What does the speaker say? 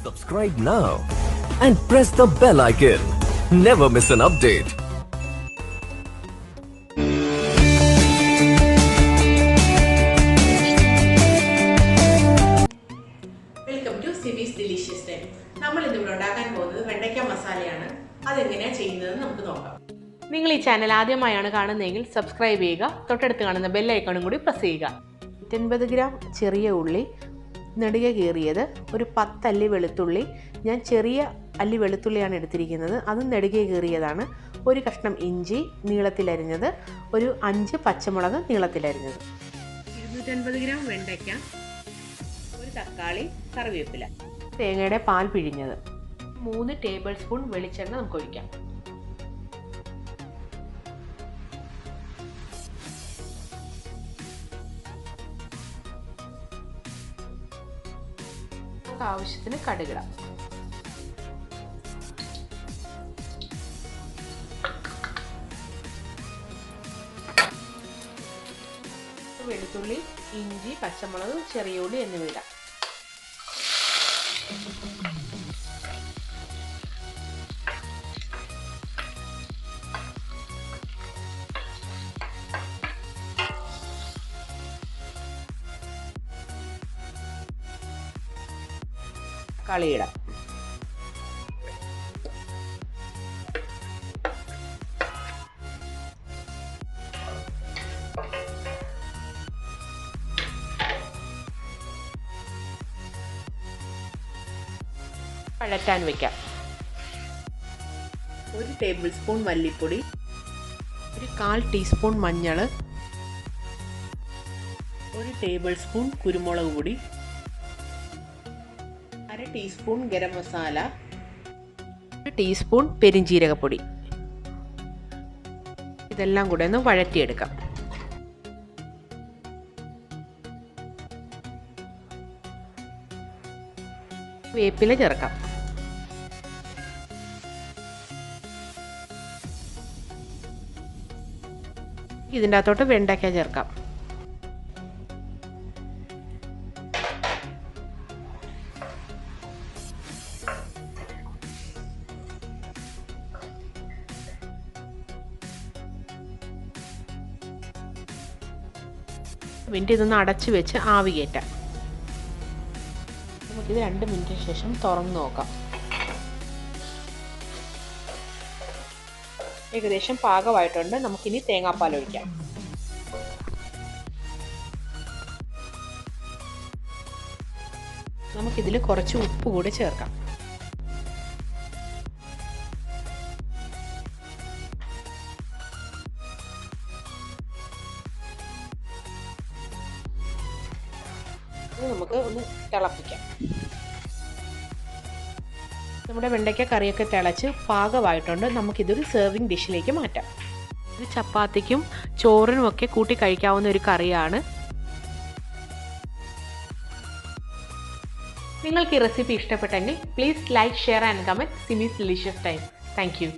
Subscribe now and press the bell icon. Never miss an update. Welcome to Simis Delicious Time. നമ്മൾ ഇന്നിവിടെ ഉണ്ടാക്കാൻ പോകുന്നത് വെണ്ടയ്ക്ക മസാലയാണ്. അതെങ്ങനെയാണ് ചെയ്യുന്നതെന്ന് നമുക്ക് നോക്കാം. നിങ്ങൾ ഈ ചാനൽ ആദ്യമായാണ് കാണുന്നതെങ്കിൽ സബ്സ്ക്രൈബ് ചെയ്യുക. തൊട്ടടുത്ത് കാണുന്ന ബെൽ ഐക്കണും കൂടി പ്രസ് ചെയ്യുക. 180 ഗ്രാം ചെറിയ ഉള്ളി നെടുകെ കീറിയത്, ഒരു 10 അല്ലി വെളുത്തുള്ളി, ഞാൻ ചെറിയ അല്ലി വെളുത്തുള്ളിയാണ് എടുത്തിരിക്കുന്നത്, അതും നെടുകെ കീറിയതാണ്, ഒരു കഷ്ണം ഇഞ്ചി നീളത്തിലരിഞ്ഞത്, ഒരു 5 പച്ചമുളക് നീളത്തിലരിഞ്ഞത്, 250 ഗ്രാം വെണ്ടയ്ക്ക, ഒരു തക്കാളി, കറിവേപ്പില, തേങ്ങയുടെ പാൽ പിഴിഞ്ഞത്, 3 ടേബിൾ സ്പൂൺ വെളിച്ചെണ്ണ നമുക്ക് ഒഴിക്കാം. ആവശ്യത്തിന് കടുകിടാം. വെളുത്തുള്ളി, ഇഞ്ചി, പച്ചമുളക്, ചെറിയ ഉള്ളി എന്നിവ ഇടാം. കളിയിടാം. വഴറ്റാൻ വെക്കാം. 1 ടേബിൾ സ്പൂൺ മല്ലിപ്പൊടി, ഒരു 1/4 ടീസ്പൂൺ മഞ്ഞൾ, 1 ടേബിൾ സ്പൂൺ കുരുമുളക് പൊടി, 1/2 ടീസ്പൂൺ ഗരം മസാല, 1 ടീസ്പൂൺ പെരിഞ്ജീരകപ്പൊടി. ഇതെല്ലാം കൂടെ ഒന്ന് വഴറ്റിയെടുക്കാം. വേപ്പില ചേർക്കാം. ഇതിൻ്റെ അകത്തോട്ട് വെണ്ടയ്ക്ക ചേർക്കാം. മിനിറ്റ് ഇതൊന്ന് അടച്ചു വെച്ച് ആവി കയറ്റാം. നമുക്കിത് 2 മിനിറ്റിന് ശേഷം തുറന്ന് നോക്കാം. ഏകദേശം പാകമായിട്ടുണ്ട്. നമുക്കിനി തേങ്ങാപ്പാൽ ഒഴിക്കാം. നമുക്കിതിൽ കുറച്ച് ഉപ്പ് കൂടി ചേർക്കാം. നമുക്ക് ഒന്ന് തിളപ്പിക്കാം. നമ്മുടെ വെണ്ടയ്ക്ക കറിയൊക്കെ തിളച്ച് പാകമായിട്ടുണ്ട്. നമുക്കിതൊരു സെർവിങ് ഡിഷിലേക്ക് മാറ്റാം. ഇത് ചപ്പാത്തിക്കും ചോറിനും ഒക്കെ കൂട്ടി കഴിക്കാവുന്ന ഒരു കറിയാണ്. നിങ്ങൾക്ക് ഈ റെസിപ്പി ഇഷ്ടപ്പെട്ടെങ്കിൽ please like, share and comment. സിമീസ് delicious time. Thank you.